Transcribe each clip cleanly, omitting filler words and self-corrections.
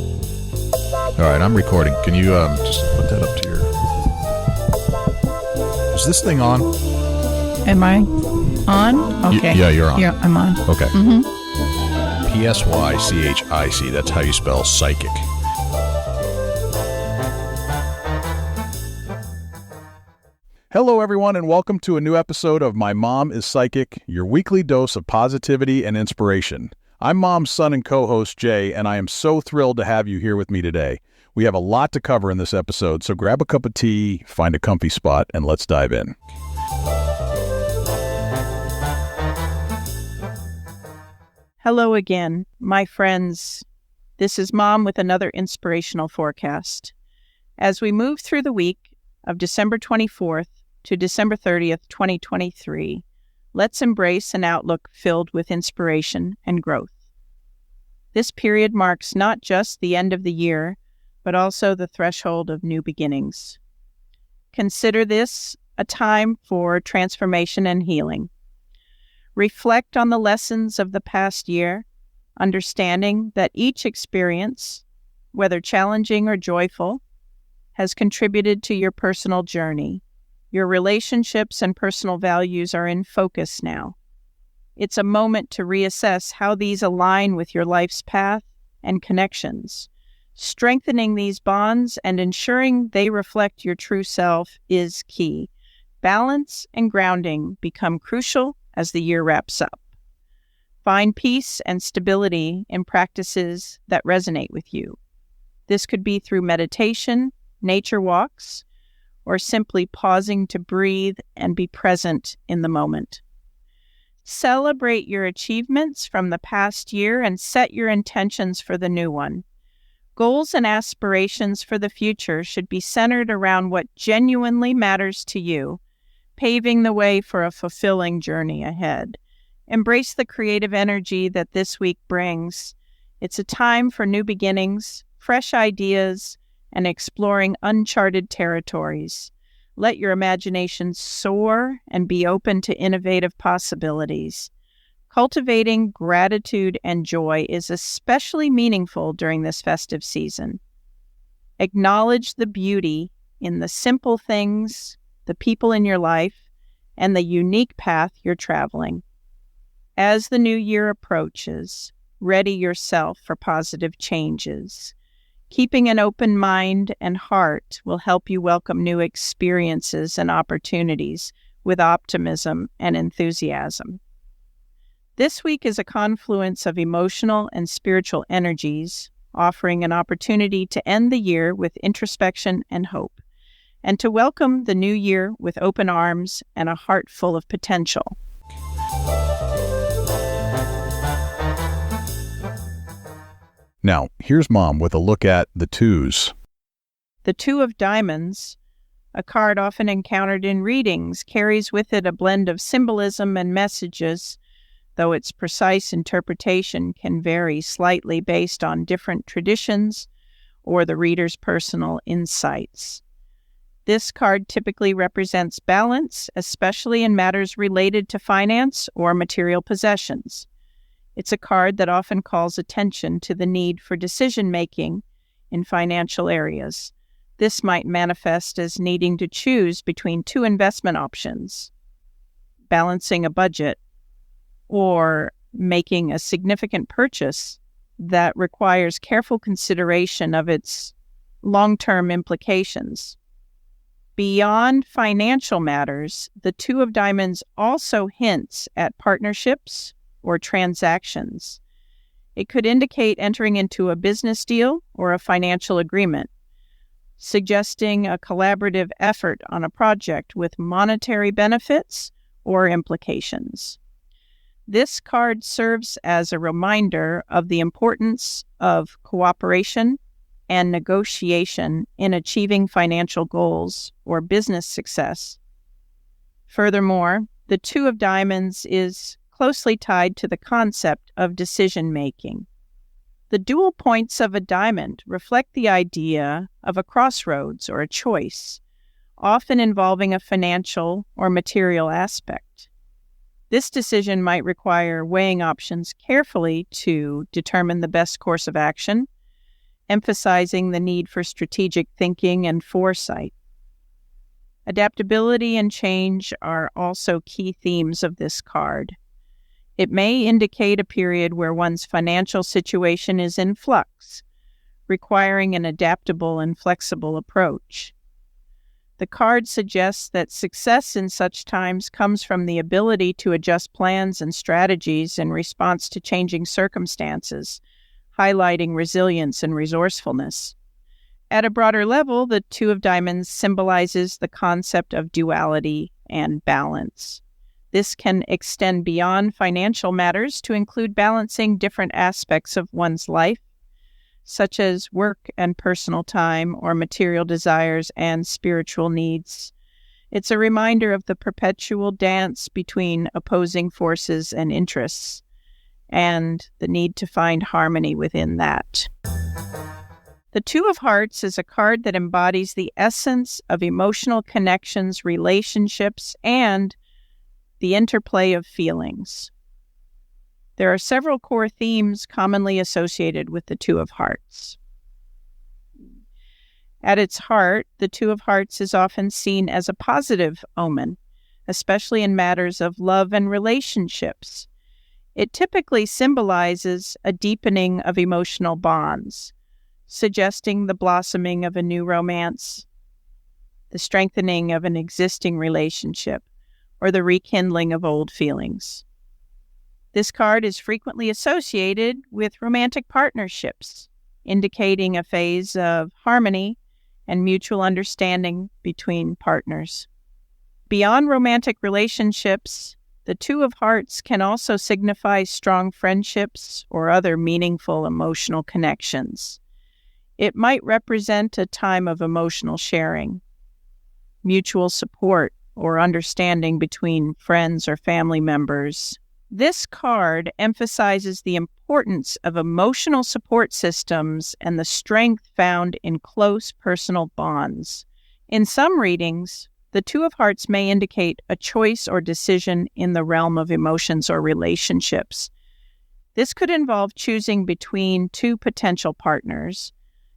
All right, I'm recording. Can you just put that up to your... Is this thing on? Am I on? Okay. Yeah, you're on. Yeah, I'm on. Okay. Mm-hmm. P-S-Y-C-H-I-C. That's how you spell psychic. Hello, everyone, and welcome to a new episode of My Mom is Psychic, your weekly dose of positivity and inspiration. I'm Mom's son and co-host, Jay, and I am so thrilled to have you here with me today. We have a lot to cover in this episode, so grab a cup of tea, find a comfy spot, and let's dive in. Hello again, my friends. This is Mom with another inspirational forecast. As we move through the week of December 24th to December 30th, 2023, let's embrace an outlook filled with inspiration and growth. This period marks not just the end of the year, but also the threshold of new beginnings. Consider this a time for transformation and healing. Reflect on the lessons of the past year, understanding that each experience, whether challenging or joyful, has contributed to your personal journey. Your relationships and personal values are in focus now. It's a moment to reassess how these align with your life's path and connections. Strengthening these bonds and ensuring they reflect your true self is key. Balance and grounding become crucial as the year wraps up. Find peace and stability in practices that resonate with you. This could be through meditation, nature walks, or simply pausing to breathe and be present in the moment. Celebrate your achievements from the past year and set your intentions for the new one. Goals and aspirations for the future should be centered around what genuinely matters to you, paving the way for a fulfilling journey ahead. Embrace the creative energy that this week brings. It's a time for new beginnings, fresh ideas, and exploring uncharted territories. Let your imagination soar and be open to innovative possibilities. Cultivating gratitude and joy is especially meaningful during this festive season. Acknowledge the beauty in the simple things, the people in your life, and the unique path you're traveling. As the new year approaches, ready yourself for positive changes. Keeping an open mind and heart will help you welcome new experiences and opportunities with optimism and enthusiasm. This week is a confluence of emotional and spiritual energies, offering an opportunity to end the year with introspection and hope, and to welcome the new year with open arms and a heart full of potential. Now, here's Mom with a look at the twos. The Two of Diamonds, a card often encountered in readings, carries with it a blend of symbolism and messages, though its precise interpretation can vary slightly based on different traditions or the reader's personal insights. This card typically represents balance, especially in matters related to finance or material possessions. It's a card that often calls attention to the need for decision-making in financial areas. This might manifest as needing to choose between two investment options, balancing a budget, or making a significant purchase that requires careful consideration of its long-term implications. Beyond financial matters, the Two of Diamonds also hints at partnerships or transactions. It could indicate entering into a business deal or a financial agreement, suggesting a collaborative effort on a project with monetary benefits or implications. This card serves as a reminder of the importance of cooperation and negotiation in achieving financial goals or business success. Furthermore, the Two of Diamonds is closely tied to the concept of decision-making. The dual points of a diamond reflect the idea of a crossroads or a choice, often involving a financial or material aspect. This decision might require weighing options carefully to determine the best course of action emphasizing the need for strategic thinking and foresight. Adaptability and change are also key themes of this card. It may indicate a period where one's financial situation is in flux, requiring an adaptable and flexible approach. The card suggests that success in such times comes from the ability to adjust plans and strategies in response to changing circumstances, highlighting resilience and resourcefulness. At a broader level, the Two of Diamonds symbolizes the concept of duality and balance. This can extend beyond financial matters to include balancing different aspects of one's life, such as work and personal time, or material desires and spiritual needs. It's a reminder of the perpetual dance between opposing forces and interests, and the need to find harmony within that. The Two of Hearts is a card that embodies the essence of emotional connections, relationships, and the interplay of feelings. There are several core themes commonly associated with the Two of Hearts. At its heart, the Two of Hearts is often seen as a positive omen, especially in matters of love and relationships. It typically symbolizes a deepening of emotional bonds, suggesting the blossoming of a new romance, the strengthening of an existing relationship, or the rekindling of old feelings. This card is frequently associated with romantic partnerships, indicating a phase of harmony and mutual understanding between partners. Beyond romantic relationships, the Two of Hearts can also signify strong friendships or other meaningful emotional connections. It might represent a time of emotional sharing, mutual support, or understanding between friends or family members. This card emphasizes the importance of emotional support systems and the strength found in close personal bonds. In some readings, the Two of Hearts may indicate a choice or decision in the realm of emotions or relationships. This could involve choosing between two potential partners,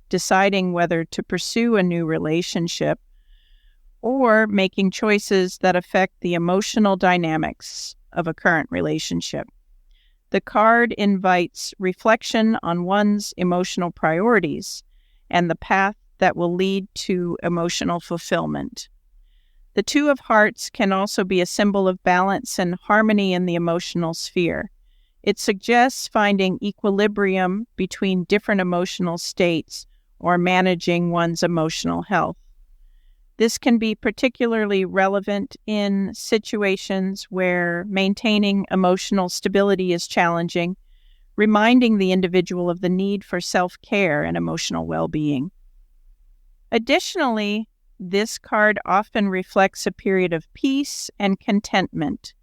deciding whether to pursue a new relationship, or making choices that affect the emotional dynamics of a current relationship. The card invites reflection on one's emotional priorities and the path that will lead to emotional fulfillment. The Two of Hearts can also be a symbol of balance and harmony in the emotional sphere. It suggests finding equilibrium between different emotional states or managing one's emotional health. This can be particularly relevant in situations where maintaining emotional stability is challenging, reminding the individual of the need for self-care and emotional well-being. Additionally, this card often reflects a period of peace and contentment,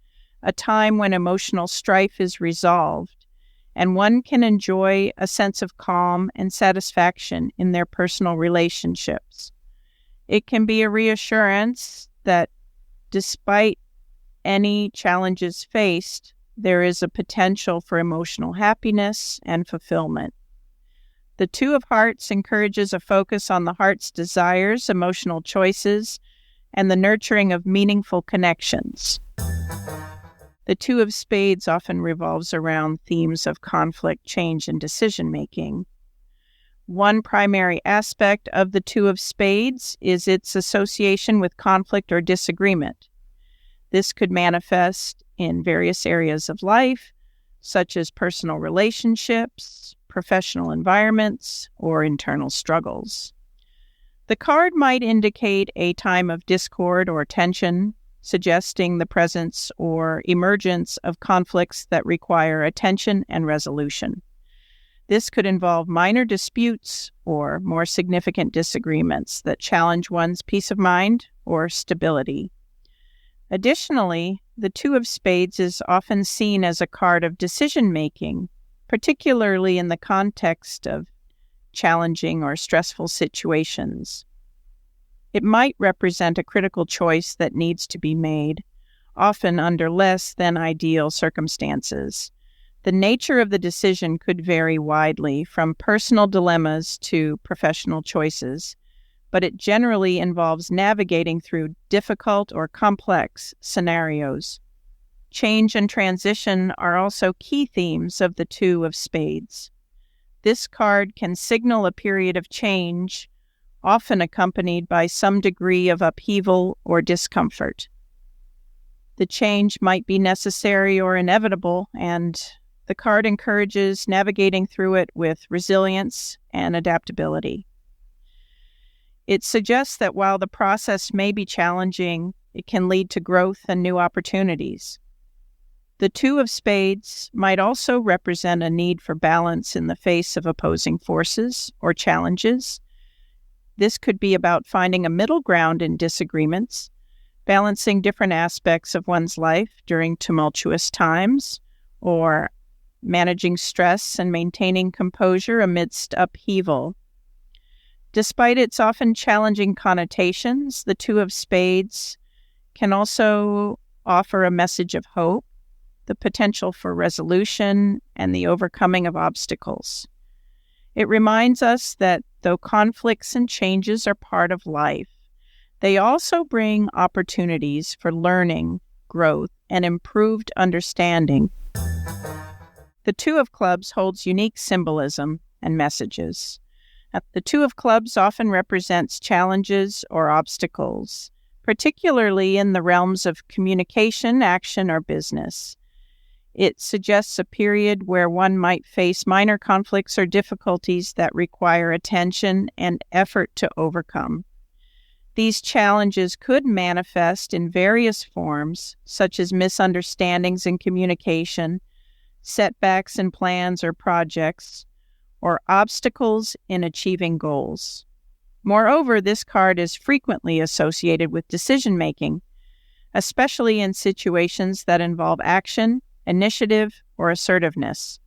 a time when emotional strife is resolved, and one can enjoy a sense of calm and satisfaction in their personal relationships. It can be a reassurance that despite any challenges faced, there is a potential for emotional happiness and fulfillment. The Two of Hearts encourages a focus on the heart's desires, emotional choices, and the nurturing of meaningful connections. The Two of Spades often revolves around themes of conflict, change, and decision-making. One primary aspect of the Two of Spades is its association with conflict or disagreement. This could manifest in various areas of life, such as personal relationships, professional environments, or internal struggles. The card might indicate a time of discord or tension, suggesting the presence or emergence of conflicts that require attention and resolution. This could involve minor disputes or more significant disagreements that challenge one's peace of mind or stability. Additionally, the Two of Spades is often seen as a card of decision-making, particularly in the context of challenging or stressful situations. It might represent a critical choice that needs to be made, often under less than ideal circumstances. The nature of the decision could vary widely, from personal dilemmas to professional choices, but it generally involves navigating through difficult or complex scenarios. Change and transition are also key themes of the Two of Spades. This card can signal a period of change, often accompanied by some degree of upheaval or discomfort. The change might be necessary or inevitable, and the card encourages navigating through it with resilience and adaptability. It suggests that while the process may be challenging, it can lead to growth and new opportunities. The Two of Spades might also represent a need for balance in the face of opposing forces or challenges. This could be about finding a middle ground in disagreements, balancing different aspects of one's life during tumultuous times, or managing stress and maintaining composure amidst upheaval. Despite its often challenging connotations, the Two of Spades can also offer a message of hope, the potential for resolution, and the overcoming of obstacles. It reminds us that though conflicts and changes are part of life, they also bring opportunities for learning, growth, and improved understanding. The Two of Clubs holds unique symbolism and messages. The Two of Clubs often represents challenges or obstacles, particularly in the realms of communication, action, or business. It suggests a period where one might face minor conflicts or difficulties that require attention and effort to overcome. These challenges could manifest in various forms, such as misunderstandings in communication, setbacks in plans or projects, or obstacles in achieving goals. Moreover, this card is frequently associated with decision-making, especially in situations that involve action, initiative, or assertiveness.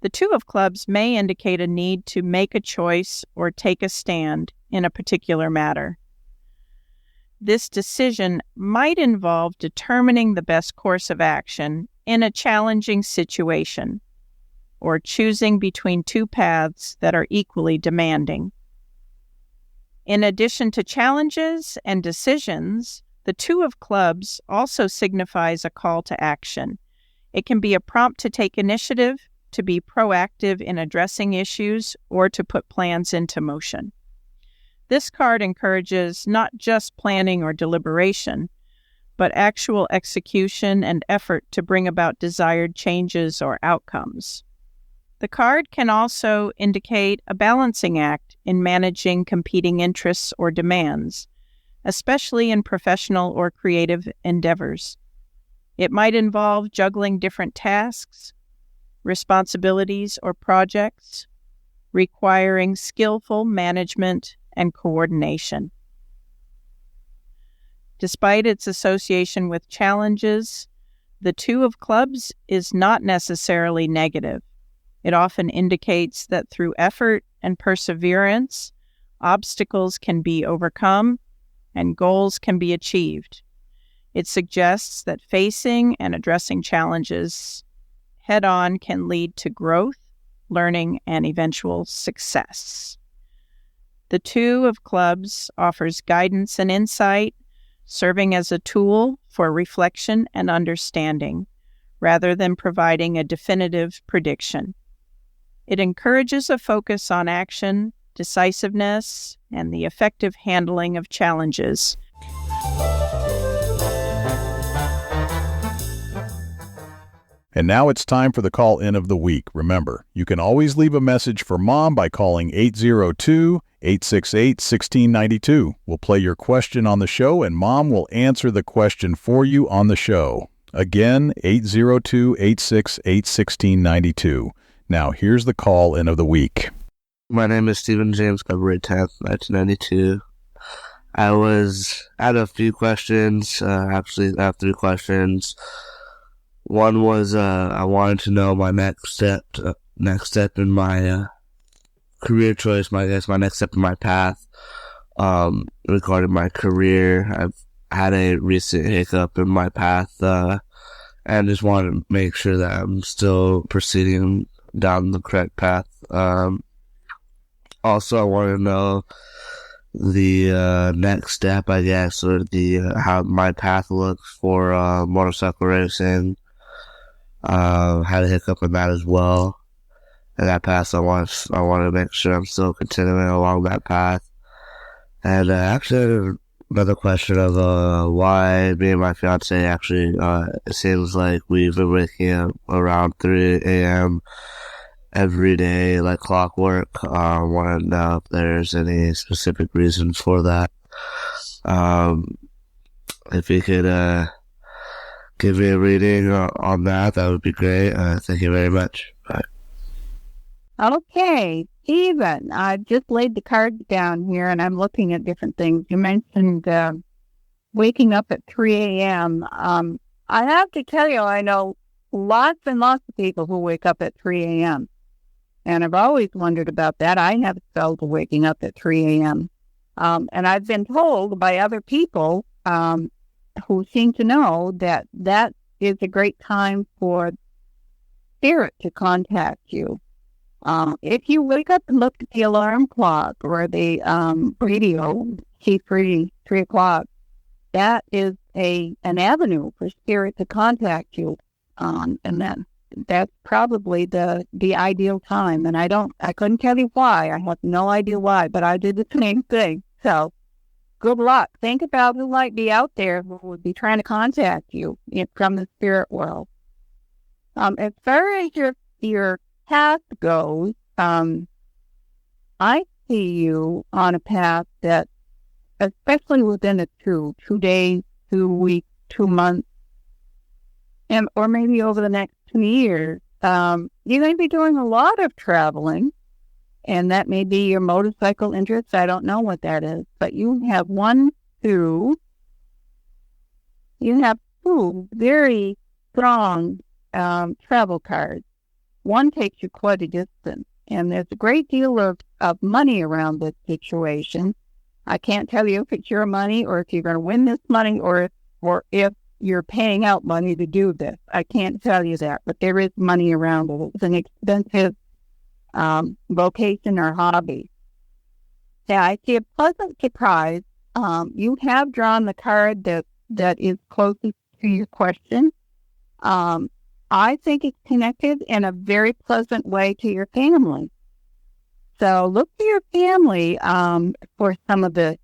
The Two of Clubs may indicate a need to make a choice or take a stand in a particular matter. This decision might involve determining the best course of action in a challenging situation, or choosing between two paths that are equally demanding. In addition to challenges and decisions, the Two of Clubs also signifies a call to action. It can be a prompt to take initiative, to be proactive in addressing issues, or to put plans into motion. This card encourages not just planning or deliberation, but actual execution and effort to bring about desired changes or outcomes. The card can also indicate a balancing act in managing competing interests or demands, especially in professional or creative endeavors. It might involve juggling different tasks, responsibilities, or projects, requiring skillful management and coordination. Despite its association with challenges, the Two of Clubs is not necessarily negative. It often indicates that through effort and perseverance, obstacles can be overcome and goals can be achieved. It suggests that facing and addressing challenges head-on can lead to growth, learning, and eventual success. The Two of Clubs offers guidance and insight, serving as a tool for reflection and understanding, rather than providing a definitive prediction. It encourages a focus on action, decisiveness, and the effective handling of challenges. And now it's time for the call-in of the week. Remember, you can always leave a message for Mom by calling 802-868-1692. We'll play your question on the show, and Mom will answer the question for you on the show. Again, 802-868-1692. Now, here's the call-in of the week. My name is Stephen James, February 10th, 1992. I had a few questions. Actually, I have 3 questions. One was I wanted to know my next step in my career choice. My next step in my path regarding my career. I've had a recent hiccup in my path and just want to make sure that I'm still proceeding down the correct path. Also, I want to know the next step, I guess, or the how my path looks for motorcycle racing. Had a hiccup in that as well. And that path, I want to make sure I'm still continuing along that path. And actually, another question of why me and my fiance actually, it seems like we've been waking up around 3 a.m. every day, like clockwork. I want to know if there's any specific reason for that. If you could give me a reading on that, that would be great. Thank you very much. Bye. Okay, Stephen, I just laid the cards down here and I'm looking at different things. You mentioned waking up at 3 a.m. I have to tell you, I know lots and lots of people who wake up at 3 a.m. And I've always wondered about that. I have felt waking up at 3 a.m. And I've been told by other people who seem to know that that is a great time for spirit to contact you. If you wake up and look at the alarm clock or the radio, T3, 3 o'clock, that is an avenue for spirit to contact you. And then that's probably the ideal time. And I couldn't tell you why. I have no idea why, but I did the same thing. So good luck. Think about who might be out there who would be trying to contact you from the spirit world. As far as your path goes, I see you on a path that, especially within a 2 days, 2 weeks, 2 months, or maybe over the next 2 years, you're going to be doing a lot of traveling, and that may be your motorcycle interest. I don't know what that is, but you have two very strong travel cards. One takes you quite a distance, and there's a great deal of money around this situation. I can't tell you if it's your money or if you're going to win this money or if you're paying out money to do this. I can't tell you that, but there is money around it. It's an expensive vocation or hobby. Yeah, I see a pleasant surprise. You have drawn the card that is closest to your question. I think it's connected in a very pleasant way to your family. So look to your family for some of the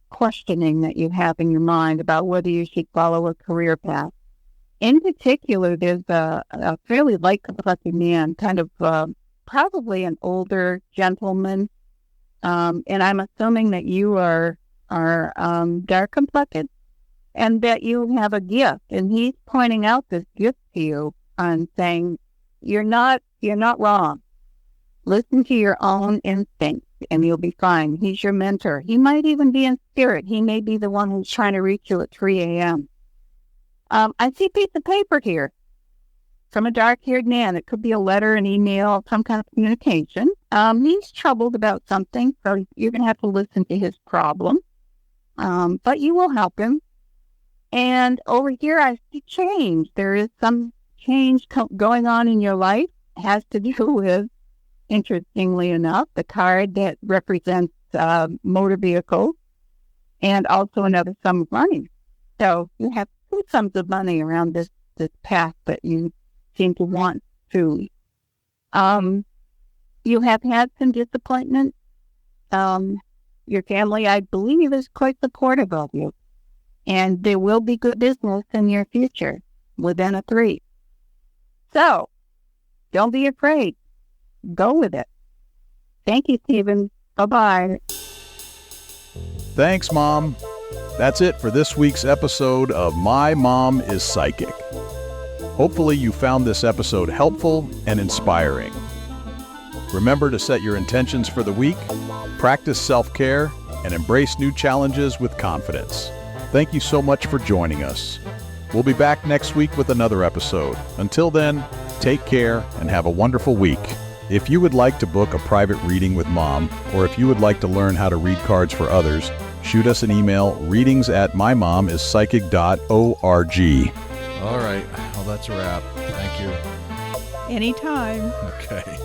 questioning that you have in your mind about whether you should follow a career path. In particular, there's a fairly light-complected man, kind of probably an older gentleman, and I'm assuming that you are dark-complected, and that you have a gift, and he's pointing out this gift to you and saying, you're not wrong. Listen to your own instincts, and you'll be fine. He's your mentor. He might even be in spirit. He may be the one who's trying to reach you at 3 a.m. I see a piece of paper here from a dark-haired man. It could be a letter, an email, some kind of communication. He's troubled about something, so you're going to have to listen to his problem. But you will help him. And over here, I see change. There is some change going on in your life. It has to do with, interestingly enough, the card that represents motor vehicles and also another sum of money. So you have 2 sums of money around this path that you seem to want to. You have had some disappointment. Your family, I believe, is quite supportive of you. And there will be good business in your future within a 3. So don't be afraid. Go with it. Thank you, Stephen. Bye-bye. Thanks, Mom. That's it for this week's episode of My Mom is Psychic. Hopefully you found this episode helpful and inspiring. Remember to set your intentions for the week, practice self-care, and embrace new challenges with confidence. Thank you so much for joining us. We'll be back next week with another episode. Until then, take care and have a wonderful week. If you would like to book a private reading with Mom, or if you would like to learn how to read cards for others, shoot us an email, readings@mymomissPsychic.org. All right. right. Well, that's a wrap. Thank you. Anytime. Okay.